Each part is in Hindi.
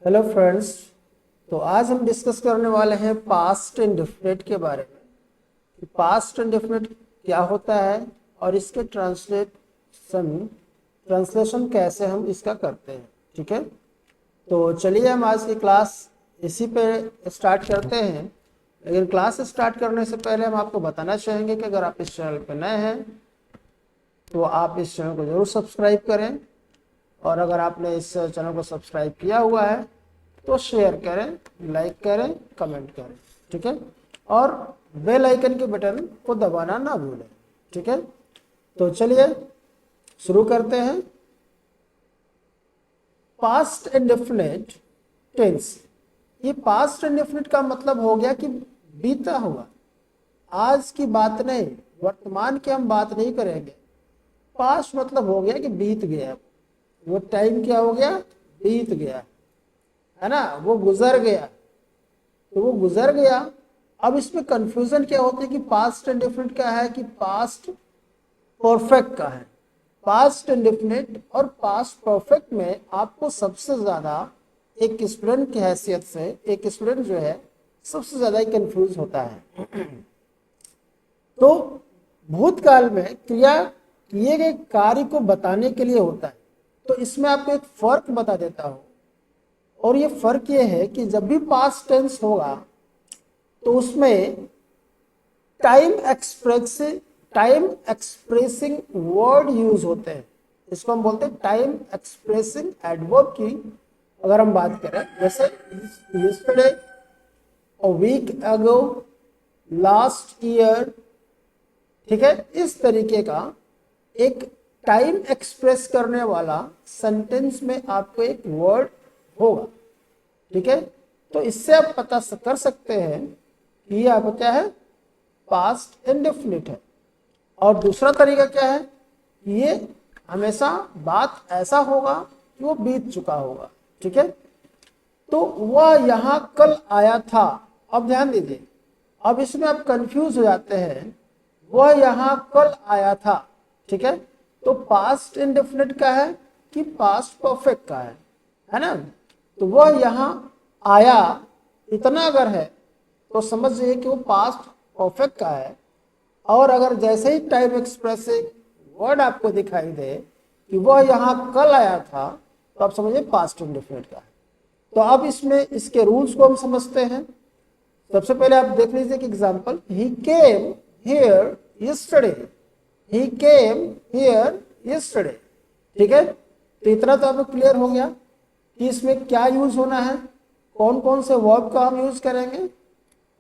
Hello friends. तो आज हम डिस्कस करने वाले हैं पास्ट इंडेफिनिट के बारे में कि पास्ट इंडेफिनिट क्या होता है और इसके ट्रांसलेशन कैसे हम इसका करते हैं। ठीक है, तो चलिए हम आज की क्लास इसी पे स्टार्ट करते हैं। लेकिन क्लास स्टार्ट करने से पहले हम आपको बताना चाहेंगे कि अगर आप इस चैनल पर नए हैं तो आप इस चैनल को ज़रूर सब्सक्राइब करें, और अगर आपने इस चैनल को सब्सक्राइब किया हुआ है तो शेयर करें, लाइक करें, कमेंट करें। ठीक है, और बेल आइकन के बटन को दबाना ना भूलें। ठीक है, तो चलिए शुरू करते हैं। पास्ट इंडेफिनिट टेंस, ये पास्ट इंडेफिनिट का मतलब हो गया कि बीता हुआ, आज की बात नहीं, वर्तमान की हम बात नहीं करेंगे। पास्ट मतलब हो गया कि बीत गया, वो टाइम क्या हो गया, बीत गया, है ना, वो गुजर गया। तो वो गुजर गया। अब इसमें कंफ्यूजन क्या होती है कि पास्ट इंडेफिनिट का है कि पास्ट परफेक्ट का है। पास्ट इंडेफिनिट और पास्ट परफेक्ट में आपको सबसे ज्यादा, एक स्टूडेंट की हैसियत से, एक स्टूडेंट जो है सबसे ज्यादा कंफ्यूज होता है। तो भूतकाल में क्रिया किए गए कार्य को बताने के लिए होता है। तो इसमें आपको एक फर्क बता देता हूं, और ये फर्क ये है कि जब भी पास्ट टेंस होगा तो उसमें टाइम एक्सप्रेसिंग वर्ड यूज होते हैं। इसको हम बोलते हैं टाइम एक्सप्रेसिंग एडवर्ब की। अगर हम बात करें जैसे yesterday, a week ago, last year, ठीक है, इस तरीके का एक टाइम एक्सप्रेस करने वाला सेंटेंस में आपको एक वर्ड होगा। ठीक है, तो इससे आप पता कर सकते हैं कि ये आपका क्या है, पास्ट इंडेफिनिट है। और दूसरा तरीका क्या है, ये हमेशा बात ऐसा होगा कि वो बीत चुका होगा। ठीक है, तो वह यहां कल आया था। अब ध्यान दीजिए, अब इसमें आप कंफ्यूज हो जाते हैं, वह यहां कल आया था। ठीक है, तो पास्ट इंडेफिनिट का है कि पास्ट परफेक्ट का है ना। तो वह यहां आया, इतना अगर है तो समझिए कि वो पास्ट परफेक्ट का है। और अगर जैसे ही टाइम एक्सप्रेसिंग वर्ड आपको दिखाई दे कि वह यहां कल आया था, तो आप समझिए पास्ट इंडेफिनिट का है। तो अब इसमें इसके रूल्स को हम समझते हैं। सबसे पहले आप देख लीजिए कि example, he came here yesterday, he came here yesterday. ठीक है, तो इतना तो आपको क्लियर हो गया कि इसमें क्या यूज होना है, कौन कौन से वर्ब का हम यूज करेंगे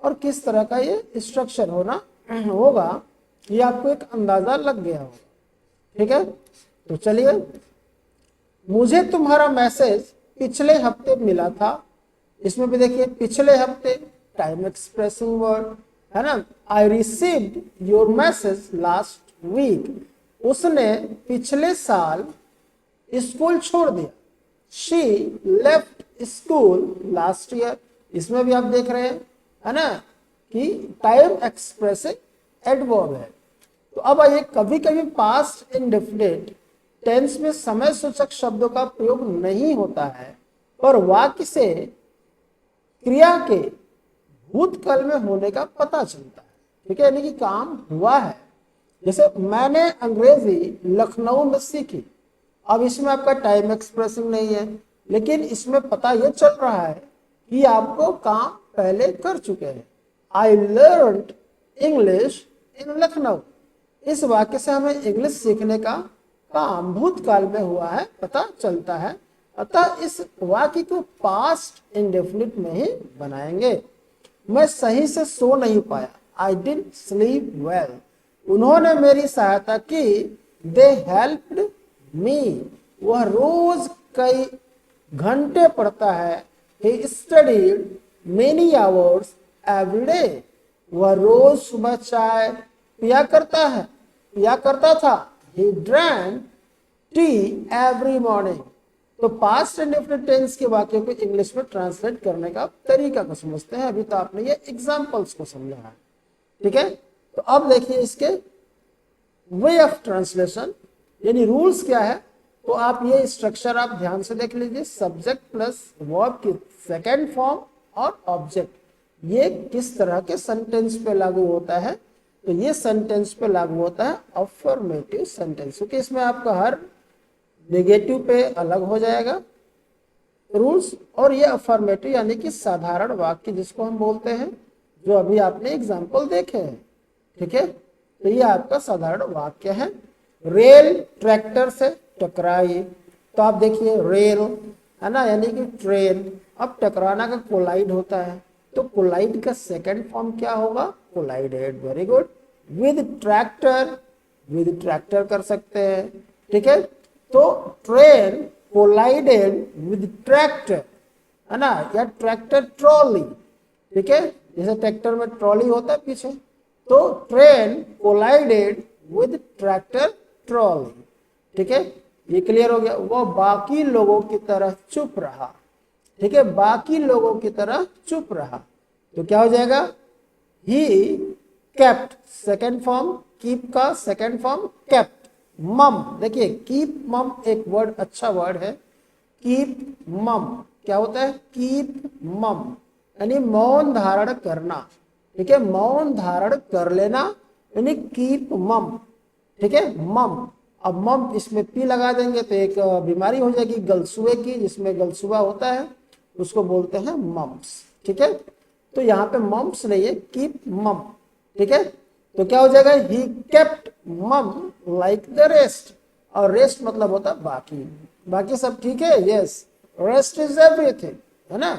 और किस तरह का ये स्ट्रक्चर होना होगा, ये आपको एक अंदाजा लग गया होगा। ठीक है, तो चलिए, मुझे तुम्हारा मैसेज पिछले हफ्ते मिला था। इसमें भी देखिए पिछले हफ्ते, टाइम एक्सप्रेसिंग वर्ड है ना। I received your message last week, उसने पिछले साल स्कूल छोड़ दिया। She left school last year, इसमें भी आप देख रहे हैं, है ना, कि टाइम एक्सप्रेसिंग एडवर्ब है। तो अब आइए, कभी कभी पास्ट इंडेफिनिट टेंस में समय सूचक शब्दों का प्रयोग नहीं होता है, पर वाक्य से क्रिया के भूतकाल में होने का पता चलता है। ठीक है, यानी कि काम हुआ है। जैसे मैंने अंग्रेजी लखनऊ में सीखी, अब इसमें आपका टाइम एक्सप्रेसिंग नहीं है, लेकिन इसमें पता यह चल रहा है कि आपको काम पहले कर चुके हैं। I learn English in Lucknow, इस वाक्य से हमें इंग्लिश सीखने का काम भूतकाल में हुआ है पता चलता है। अतः इस वाक्य को पास्ट इंडेफिनिट में ही बनाएंगे। मैं सही से सो नहीं पाया, आई डिडंट स्लीप वेल, उन्होंने मेरी सहायता की, दे हेल्प्ड मी, वह रोज कई घंटे पढ़ता है। he studied many hours every day, वह रोज सुबह चाय पिया करता था। he drank tea every morning। तो पास्ट इंडेफिनिट टेंस के वाक्यों को इंग्लिश में ट्रांसलेट करने का तरीका को समझते हैं। अभी तो आपने ये एग्जांपल्स को समझा है। ठीक है, तो अब देखिए इसके वे ऑफ ट्रांसलेशन, यानी रूल्स क्या है तो आप ये स्ट्रक्चर आप ध्यान से देख लीजिए, सब्जेक्ट प्लस वर्ब की सेकेंड फॉर्म और ऑब्जेक्ट, ये किस तरह के सेंटेंस पे लागू होता है। तो ये सेंटेंस पे लागू होता है अफर्मेटिव सेंटेंस, क्योंकि इसमें आपका हर नेगेटिव पे अलग हो जाएगा रूल्स। और ये अफर्मेटिव यानी कि साधारण वाक्य जिसको हम बोलते हैं, जो अभी आपने एग्जाम्पल देखे हैं, ठीक है। तो ये आपका साधारण वाक्य है। रेल ट्रैक्टर से टकराई, तो आप देखिए रेल है ना, यानी कि ट्रेन। अब टकराना का कोलाइड होता है, तो कोलाइड का सेकंड फॉर्म क्या होगा, collided. Very good. With tractor कर सकते हैं, ठीक है। तो ट्रेन कोलाइडेड विद ट्रैक्टर, है ना, या ट्रैक्टर ट्रॉली, ठीक है, जैसे ट्रैक्टर में ट्रॉली होता है पीछे। तो train collided with tractor trolley, ठीक है, ये क्लियर हो गया। वो बाकी लोगों की तरह चुप रहा, ठीक है, बाकी लोगों की तरह चुप रहा। तो क्या हो जाएगा, he kept, second form keep का सेकेंड फॉर्म केप्ट। मम, देखिए कीप मम एक वर्ड, अच्छा वर्ड है। कीप मम क्या होता है, कीप मम यानी मौन धारण करना, ठीक है, मौन धारण कर लेना यानी कीप मम, ठीक है, मम। अब मम इसमें पी लगा देंगे तो एक बीमारी हो जाएगी गलसुए की, जिसमें गलसुआ होता है उसको बोलते हैं मम्स, ठीक है। तो यहाँ पे मम्स नहीं है, कीप मम, ठीक है। तो क्या हो जाएगा, ही केप्ट मम लाइक द रेस्ट, और रेस्ट मतलब होता है बाकी, बाकी सब ठीक है, यस, रेस्ट इज एवरीथिंग, है ना,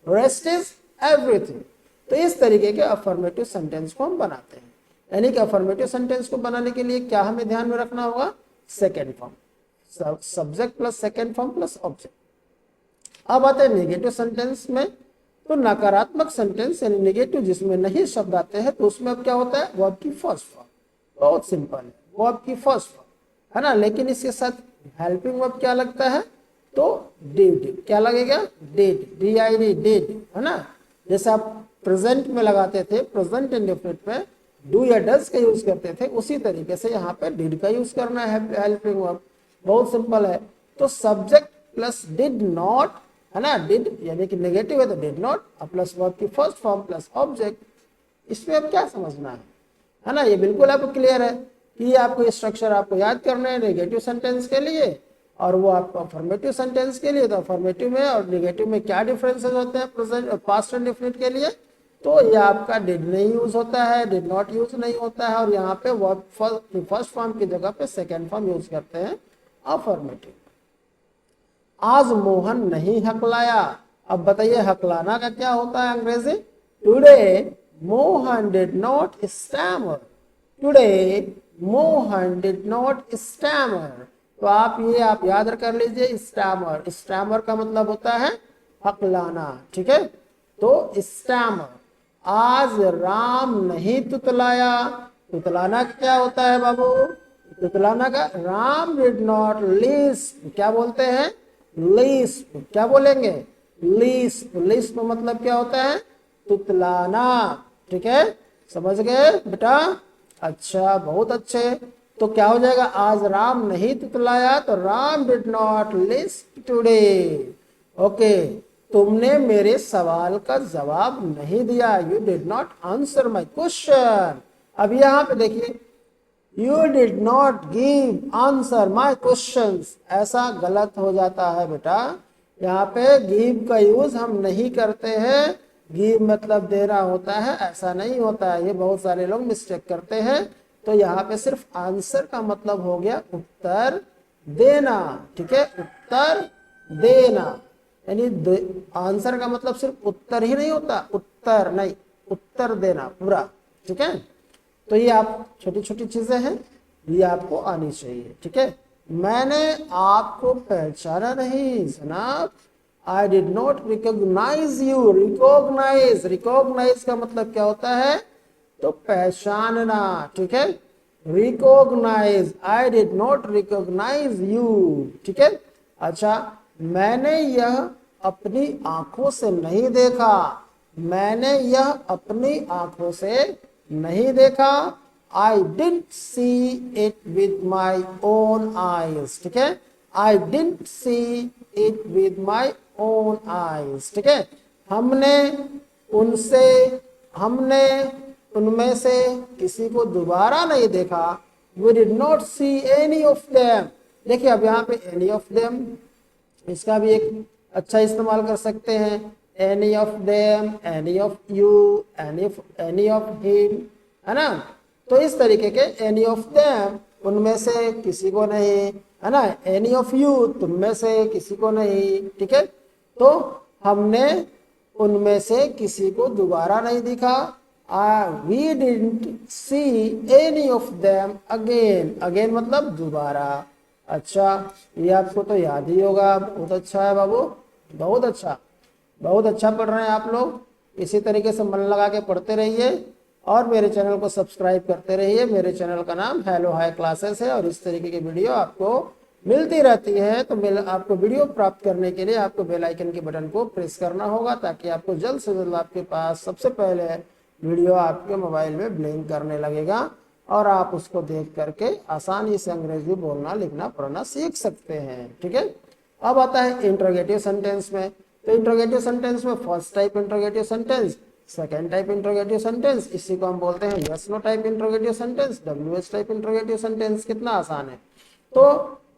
रेस्ट इज एवरीथिंग। तो इस तरीके के अफर्मेटिव सेंटेंस को हम बनाते हैं। यानी कि अफर्मेटिव सेंटेंस को बनाने के लिए क्या हमें ध्यान में रखना होगा, second form, subject plus second form plus object. अब आते हैं नेगेटिव सेंटेंस में। तो नकारात्मक सेंटेंस यानी नेगेटिव जिसमें नहीं शब्द आते हैं, तो उसमें अब क्या होता है, वर्ब की फर्स्ट फॉर्म, बहुत सिंपल है, वर्ब की फर्स्ट फॉर्म, है ना। लेकिन इसके साथ हेल्पिंग वर्ब क्या लगता है, तो डिड, क्या लगेगा, डिड, DID, डिड, है ना। जैसे आप प्रेजेंट में लगाते थे, प्रेजेंट इंडेफिनिट में डू या डज का यूज करते थे, उसी तरीके से यहाँ पे डिड का यूज करना है हेल्पिंग वर्ब, बहुत सिंपल है। तो सब्जेक्ट प्लस डिड नॉट, है ना, डिड यानी कि नेगेटिव है तो डिड नॉट, प्लस वर्ब की फर्स्ट फॉर्म प्लस ऑब्जेक्ट। इसमें अब क्या समझना है ना, ये बिल्कुल आपको क्लियर है कि आपको स्ट्रक्चर आपको याद करना है नेगेटिव सेंटेंस के लिए, और वो आपको अफर्मेटिव सेंटेंस के लिए। तो अफर्मेटिव में और नेगेटिव में क्या डिफरेंसेस होते हैं प्रेजेंट पास्ट एंड डेफिनिट के लिए, तो ये आपका डिड नहीं यूज होता है, डिड नॉट यूज नहीं होता है, और यहाँ पे वर्ब फर्स्ट फॉर्म की जगह पे सेकेंड फॉर्म यूज करते हैं अफर्मेटिव। आज मोहन नहीं हकलाया, अब बताइए हकलाना का क्या होता है अंग्रेजी, today Mohan did not stammer, today Mohan did not stammer. तो आप याद कर लीजिए, स्टैमर, स्टैमर का मतलब होता है हकलाना, ठीक है। तो स्टैमर, आज राम नहीं तुतलाया, तुतलाना क्या होता है बाबू, तुतलाना का राम डिड नॉट लिस्प, क्या बोलते हैं, लिस्प, क्या बोलेंगे, लिस्प, लिस्प मतलब क्या होता है, तुतलाना, ठीक है, समझ गए बेटा, अच्छा, बहुत अच्छे। तो क्या हो जाएगा, आज राम नहीं तुतलाया, तो Ram did not Lisp today, okay. तुमने मेरे सवाल का जवाब नहीं दिया, you did not answer my question. अब यहाँ पे देखिए, you did not give answer my question, ऐसा गलत हो जाता है बेटा। यहाँ पे गिव का यूज हम नहीं करते हैं, गिव मतलब देना होता है, ऐसा नहीं होता है, ये बहुत सारे लोग मिस्टेक करते हैं। तो यहाँ पे सिर्फ आंसर का मतलब हो गया उत्तर देना, ठीक है, उत्तर देना, यानी आंसर का मतलब सिर्फ उत्तर ही नहीं होता, उत्तर नहीं, उत्तर देना पूरा, ठीक है। तो ये आप छोटी छोटी चीजें हैं, ये आपको आनी चाहिए, ठीक है। मैंने आपको पहचाना नहीं जनाब, I did not recognise you, recognise, recognise का मतलब क्या होता है, तो पहचानना, ठीक है, recognise, I did not recognise you, ठीक है। अच्छा, मैंने यह अपनी आंखों से नहीं देखा, मैंने यह अपनी आंखों से नहीं देखा, I didn't see it with my own eyes, ठीक है, I didn't see it with my own eyes. ठीक है, हमने उनमें से किसी को दोबारा नहीं देखा। We did not see any of them. देखिए अब यहाँ पे एनी ऑफ देम, इसका भी एक अच्छा इस्तेमाल कर सकते हैं। Any of them, any of you, any of him, है ना। तो इस तरीके के एनी ऑफ देम, उनमें से किसी को नहीं, है ना। एनी ऑफ यू, तुम में से किसी को नहीं। ठीक है, तो हमने उनमें से किसी को दोबारा नहीं दिखा। We didn't see any of them again. Again मतलब दोबारा। अच्छा, ये आपको तो याद ही होगा। बहुत अच्छा है बाबू, बहुत अच्छा, बहुत अच्छा पढ़ रहे हैं आप लोग। इसी तरीके से मन लगा के पढ़ते रहिए और मेरे चैनल को सब्सक्राइब करते रहिए। मेरे चैनल का नाम हेलो हाई क्लासेस है और इस तरीके की वीडियो आपको मिलती रहती है। तो आपको वीडियो प्राप्त करने के लिए आपको बेल आइकन के बटन को प्रेस करना होगा, ताकि आपको जल्द से जल्द आपके पास सबसे पहले वीडियो आपके मोबाइल में ब्लिंक करने लगेगा और आप उसको देख करके आसानी से अंग्रेजी बोलना, लिखना, पढ़ना सीख सकते हैं। ठीक है, अब आता है इंट्रोगेटिव सेंटेंस में। तो इंट्रोगेटिव सेंटेंस में first type interrogative sentence, second type interrogative sentence, इसी को हम बोलते हैं yes no type interrogative sentence, WH type interrogative sentence. कितना आसान है। तो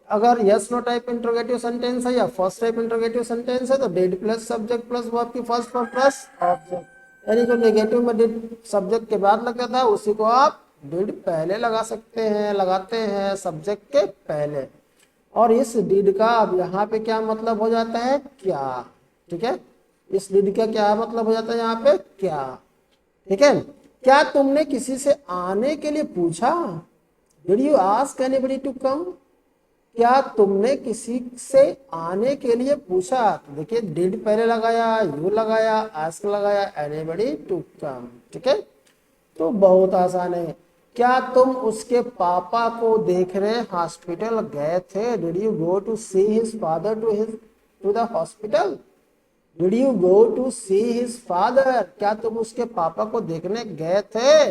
अगर yes no type interrogative sentence है या फर्स्ट टाइप इंट्रोगेटिव सेंटेंस है तो did plus subject plus verb की फर्स्ट फॉर्म प्लस ऑब्जेक्ट, यानी जो नेगेटिव में डिड सब्जेक्ट के बाद लगता था उसी को आप डिड पहले लगा सकते हैं, लगाते हैं सब्जेक्ट के पहले। और इस डिड का अब यहाँ पे क्या मतलब हो जाता है, क्या। ठीक है, इस डिड का क्या मतलब हो जाता है यहाँ पे, क्या। ठीक है, क्या तुमने किसी से आने के लिए पूछा, did you ask anybody to come. क्या तुमने किसी से आने के लिए पूछा। तो देखिए डिड पहले लगाया, यू लगाया, आस्क लगाया, एनीबॉडी टू कम। ठीक है, तो बहुत आसान है। क्या तुम उसके पापा को देखने हॉस्पिटल गए थे, did you go to see his father to the hospital. Did you go to see his father, क्या तुम उसके पापा को देखने गए थे,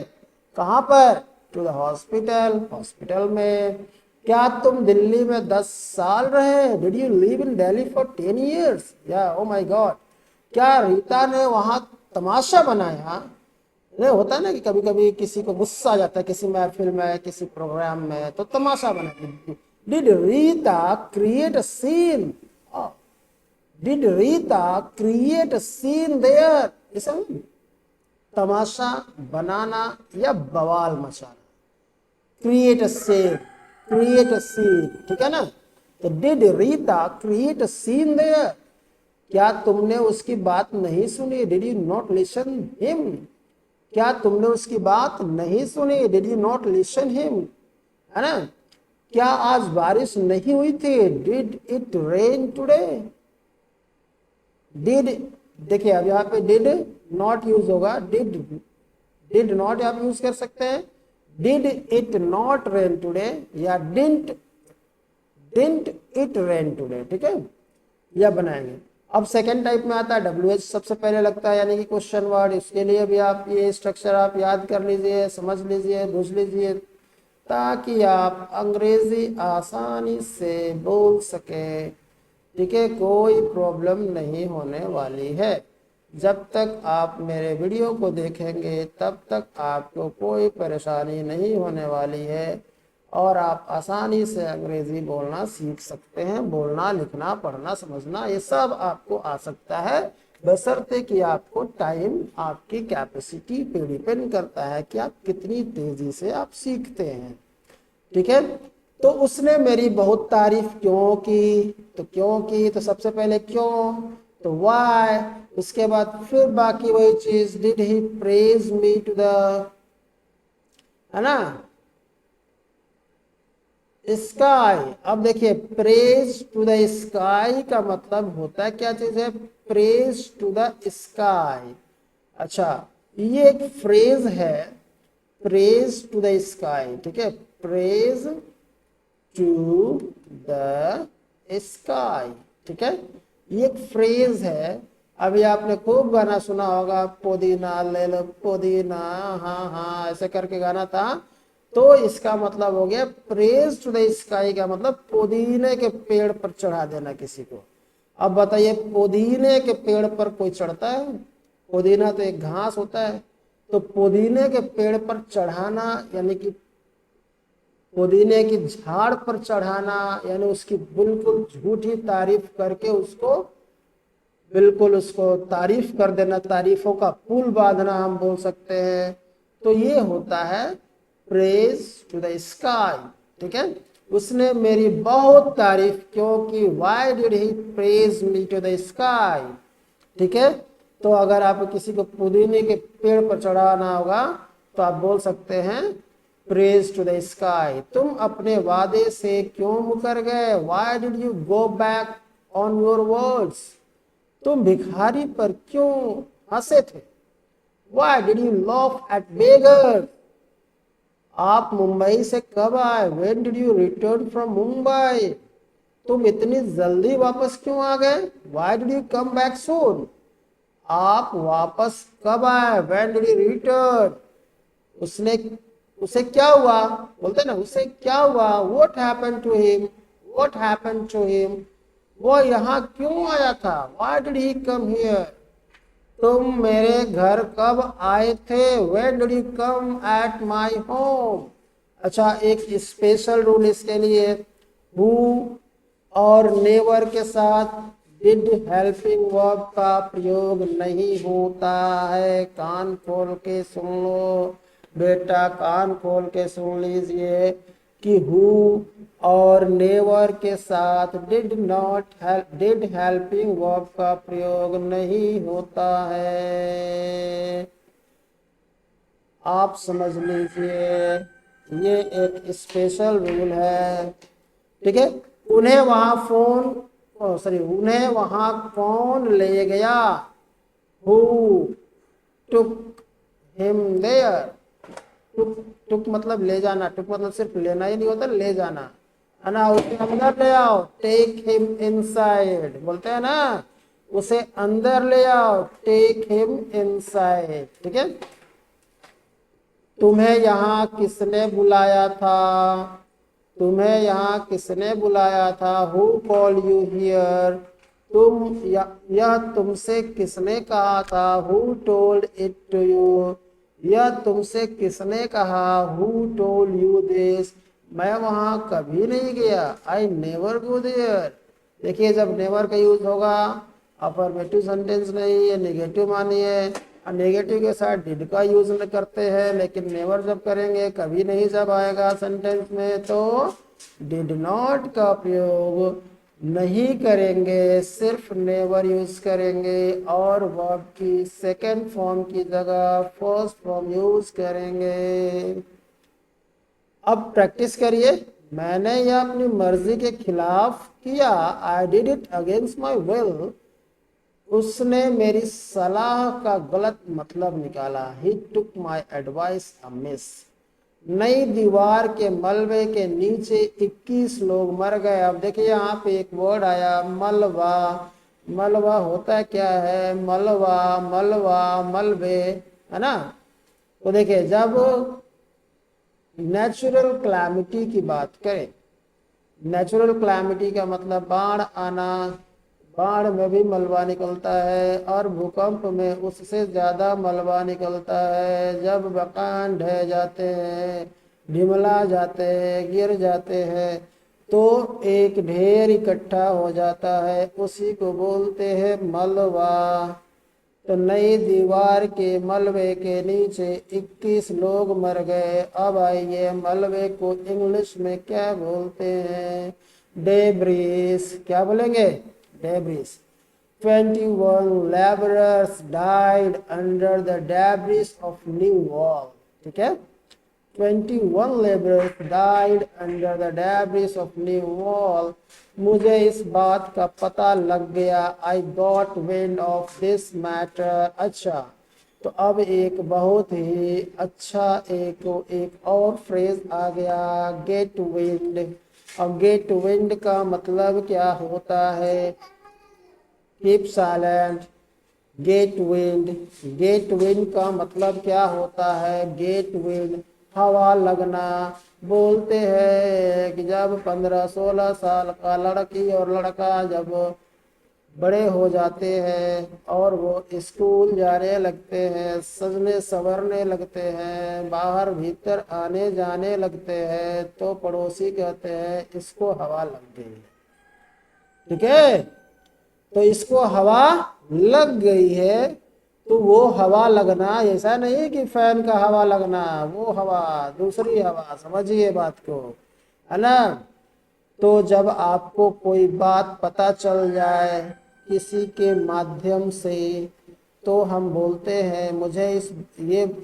कहां पर, टू द हॉस्पिटल, हॉस्पिटल में। क्या तुम दिल्ली में 10 साल रहे, did you live in Delhi for 10 years। या ओ माय गॉड, क्या रीता ने वहां तमाशा बनाया। नहीं होता है ना कि कभी कभी किसी को गुस्सा आ जाता है किसी महफिल में, किसी प्रोग्राम में, तो तमाशा बनाती। Did Rita create a scene, did Rita create a scene there. इसे तमाशा बनाना या बवाल मचाना, create a scene, create a scene. ठीक है ना, तो did Rita create a scene there. क्या तुमने उसकी बात नहीं सुनी, did you not listen him. क्या तुमने उसकी बात नहीं सुनी, did you not listen him, है ना। क्या आज बारिश नहीं हुई थी, did it rain today. Did, देखिए अब यहाँ पे डिड नॉट यूज होगा, डिड नॉट आप यूज कर सकते हैं। Did it not rain today या डिडंट इट रेन टुडे। ठीक है, यह बनाएंगे। अब सेकेंड टाइप में आता है WH सबसे पहले लगता है, यानी कि क्वेश्चन वर्ड। इसके लिए भी आप ये स्ट्रक्चर आप याद कर लीजिए, समझ लीजिए, बुझ लीजिए, ताकि आप अंग्रेजी आसानी से बोल सके। ठीक है, कोई प्रॉब्लम नहीं होने वाली है। जब तक आप मेरे वीडियो को देखेंगे तब तक आपको कोई परेशानी नहीं होने वाली है और आप आसानी से अंग्रेजी बोलना सीख सकते हैं। बोलना, लिखना, पढ़ना, समझना, ये सब आपको आ सकता है, बशर्ते कि आपको टाइम, आपकी कैपेसिटी पे डिपेंड करता है कि आप कितनी तेजी से आप सीखते हैं। ठीक है, तो उसने मेरी बहुत तारीफ क्यों की, तो क्यों की, तो सबसे पहले क्यों, तो व्हाई। उसके बाद फिर बाकी वही चीज, did he praise me to the, है ना, स्काई। अब देखिए प्रेज टू द स्काई का मतलब होता है क्या चीज है, प्रेज टू द स्काई। अच्छा, ये एक फ्रेज है, प्रेज टू द स्काई। ठीक है, प्रेज टू द स्काई। ठीक है, ये एक फ्रेज है। अभी आपने खूब गाना सुना होगा, पुदीना ले लो पुदीना, हाँ हाँ ऐसे करके गाना था। तो इसका मतलब हो गया प्रेज टू द स्काई का मतलब पुदीने के पेड़ पर चढ़ा देना किसी को। अब बताइए पुदीने के पेड़ पर कोई चढ़ता है? पुदीना तो एक घास होता है, तो पुदीने के पेड़ पर चढ़ाना यानी कि पुदीने की झाड़ पर चढ़ाना यानी उसकी बिल्कुल झूठी तारीफ करके उसको बिल्कुल उसको तारीफ कर देना, तारीफों का पुल बांधना हम बोल सकते हैं। तो ये होता है प्रेज टू द स्काई। ठीक है, उसने मेरी बहुत तारीफ क्योंकि why did he praise me to the sky. ठीक है, तो अगर आप किसी को पुदीने के पेड़ पर चढ़ाना होगा तो आप बोल सकते हैं प्रेज टू द स्काई। तुम अपने वादे से क्यों मुकर गए? Why did you go back on your words? तुम भिखारी पर क्यों हंसे थे? Why did you laugh at beggar? आप मुंबई से कब आए? When did you return from Mumbai? तुम इतनी जल्दी वापस क्यों आ गए? Why did you come back soon? आप वापस कब आए? When did you return? उसे क्या हुआ? बोलते ना उसे क्या हुआ? What happened to him? What happened to him? वो यहाँ क्यों आया था? Why did he come here? तुम मेरे घर कब आए थे? When did you come at my home? अच्छा, एक स्पेशल रूल इसके लिए, who और नेवर के साथ डिड हेल्पिंग वर्ब का प्रयोग नहीं होता है। कान खोल के सुन लो बेटा, कान खोल के सुन लीजिए कि हु और नेवर के साथ डिड हेल्पिंग वर्ब का प्रयोग नहीं होता है। आप समझ लीजिए, ये एक स्पेशल रूल है। ठीक है, उन्हें वहां कौन ले गया? Who took him there. Took मतलब ले जाना, टुक मतलब सिर्फ लेना ही नहीं होता, ले जाना है ना। उसे अंदर ले आओ, टेक हिम इनसाइड बोलते हैं ना, उसे अंदर ले आओ, टेक हिम इनसाइड। ठीक है, तुम्हें यहाँ किसने बुलाया था? तुम्हें यहाँ किसने बुलाया था? Who call you here? यह तुमसे किसने कहा था? Who told it to you? यह तुमसे किसने कहा? Who told you this? मैं वहां कभी नहीं गया, आई नेवर गो देयर। देखिए, जब नेवर का यूज होगा अफर्मेटिव सेंटेंस नहीं, ये नेगेटिव मानिए, नेगेटिव के साथ डिड का यूज करते हैं, लेकिन नेवर जब करेंगे कभी नहीं जब आएगा सेंटेंस में तो डिड नॉट का प्रयोग नहीं करेंगे, सिर्फ नेवर यूज करेंगे और वर्ब की सेकंड फॉर्म की जगह फर्स्ट फॉर्म यूज करेंगे। अब प्रैक्टिस करिए। मैंने यह अपनी मर्जी के खिलाफ किया, I did it against my will. उसने मेरी सलाह का गलत मतलब निकाला, ही टुक माई एडवाइस अमिस। नई दीवार के मलबे के नीचे 21 लोग मर गए। अब देखिए यहाँ पे एक वर्ड आया मलबा। मलबा होता क्या है? मलबा, मलबा, मलबे, है ना। तो देखिए, जब नेचुरल क्लैमिटी की बात करें, नेचुरल क्लैमिटी का मतलब बाढ़ आना, बाढ़ में भी मलबा निकलता है और भूकंप में उससे ज्यादा मलबा निकलता है। जब मकान ढह जाते हैं, ढिमला जाते हैं, गिर जाते हैं तो एक ढेर इकट्ठा हो जाता है, उसी को बोलते हैं मलबा। तो नई दीवार के मलबे के नीचे 21 लोग मर गए। अब आइए, मलबे को इंग्लिश में क्या बोलते हैं? डेब्रिस। क्या बोलेंगे? Debris. 21 laborers died under the debris of new wall। ठीक है, 21 laborers died under the debris of new wall। मुझे इस बात का पता लग गया, I got wind of this matter। अच्छा, तो अब एक बहुत ही अच्छा एक और फ्रेज आ गया, गेट विंड। अब गेट विंड का मतलब क्या होता है? Keep silent. Get wind, get wind का मतलब क्या होता है? गेट विंड हवा लगना बोलते हैं कि जब 15-16 साल का लड़की और लड़का जब बड़े हो जाते हैं और वो स्कूल जाने लगते हैं, सजने संवरने लगते हैं, बाहर भीतर आने जाने लगते हैं, तो पड़ोसी कहते हैं इसको हवा लग गई है। ठीक है, तो इसको हवा लग गई है। तो वो हवा लगना ऐसा नहीं कि फैन का हवा लगना, वो हवा दूसरी हवा, समझिए बात को, है ना। तो जब आपको कोई बात पता चल जाए किसी के माध्यम से, तो हम बोलते हैं मुझे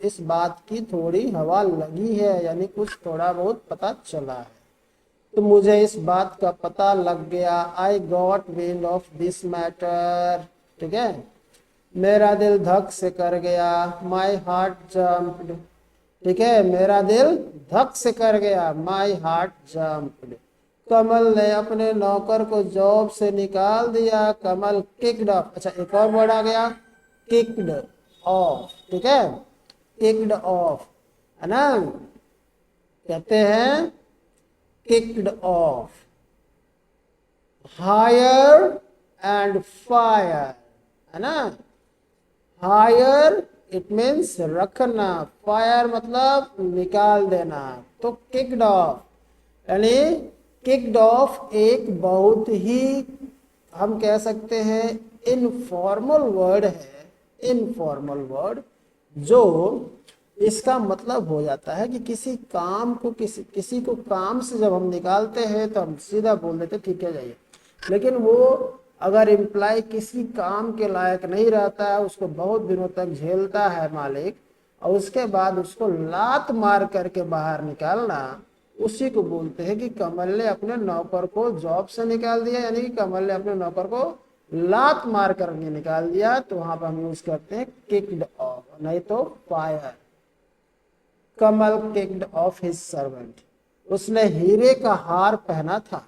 इस बात की थोड़ी हवा लगी है, यानी कुछ थोड़ा बहुत पता चला है। तो मुझे इस बात का पता लग गया, I got wind of this matter. ठीक है, मेरा दिल धक से कर गया, माई हार्ट जम्प्ड। ठीक है, मेरा दिल धक से कर गया, माई हार्ट जम्प्ड। कमल ने अपने नौकर को जॉब से निकाल दिया, कमल किक्ड ऑफ। अच्छा, एक और वर्ड आ गया, किक्ड ऑफ। ठीक है, किक्ड ऑफ, है ना, कहते हैं kicked off. Hire and fire, है ना। हायर इट मीन्स रखना, फायर मतलब निकाल देना। तो किक्ड ऑफ यानी किक्ड ऑफ एक बहुत ही, हम कह सकते हैं, इनफॉर्मल वर्ड है। इनफॉर्मल वर्ड जो इसका मतलब हो जाता है कि किसी काम को, किसी को काम से जब हम निकालते हैं तो हम सीधा बोल देते ठीक है जाइए, लेकिन वो अगर इम्प्लाई किसी काम के लायक नहीं रहता है, उसको बहुत दिनों तक झेलता है मालिक, और उसके बाद उसको लात मार करके बाहर निकालना, उसी को बोलते हैं कि कमल ने अपने नौकर को जॉब से निकाल दिया, यानी कि कमल ने अपने नौकर को लात मार करके निकाल दिया। तो वहां पर हम यूज करते हैं किक्ड ऑफ, नहीं तो fire. Kamal kicked of his servant, उसने हीरे का हार पहना था।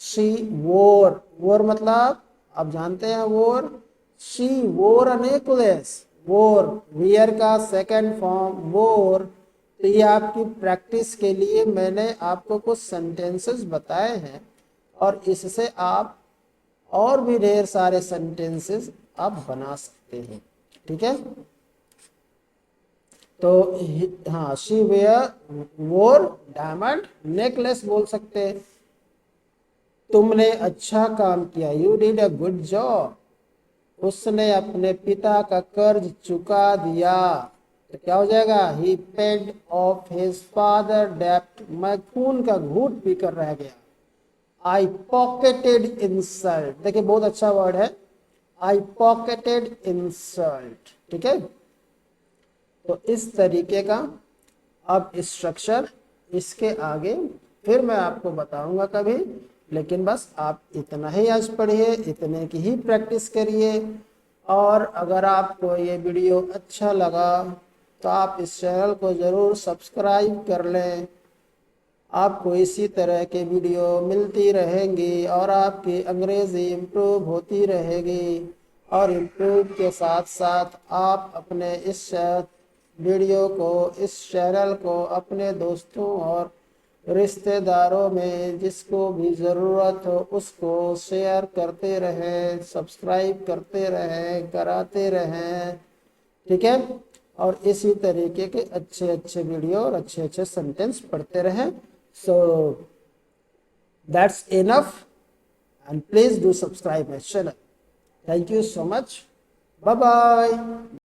शी वोर, वोर मतलब आप जानते हैं वोर, शी वोर अ नेकलेस, वोर वियर का सेकंड फॉर्म वोर। तो ये आपकी प्रैक्टिस के लिए मैंने आपको कुछ सेंटेंसेस बताए हैं, और इससे आप और भी ढेर सारे सेंटेंसेस आप बना सकते हैं। ठीक है, तो हाँ, शी वेयर वोर डायमंड नेकलेस बोल सकते हैं। तुमने अच्छा काम किया, you did a good job. उसने अपने पिता का कर्ज चुका दिया, तो क्या हो जाएगा, ही पेड ऑफ हिज फादर डेब्ट। मैं खून का घूंट पीकर रह गया। आई पॉकेटेड इंसल्ट, देखिए बहुत अच्छा वर्ड है, आई पॉकेटेड इंसल्ट। ठीक है, तो इस तरीके का अब स्ट्रक्चर, इसके आगे फिर मैं आपको बताऊंगा कभी, लेकिन बस आप इतना ही आज पढ़िए, इतने की ही प्रैक्टिस करिए। और अगर आपको ये वीडियो अच्छा लगा तो आप इस चैनल को ज़रूर सब्सक्राइब कर लें। आपको इसी तरह के वीडियो मिलती रहेंगी और आपकी अंग्रेज़ी इम्प्रूव होती रहेगी। और इम्प्रूव के साथ साथ आप अपने इस वीडियो को, इस चैनल को अपने दोस्तों और रिश्तेदारों में जिसको भी ज़रूरत हो उसको शेयर करते रहें, सब्सक्राइब करते रहें, कराते रहें। ठीक है, और इसी तरीके के अच्छे अच्छे वीडियो और अच्छे अच्छे सेंटेंस पढ़ते रहें। So that's enough, and please do subscribe my channel. Thank you so much, bye bye.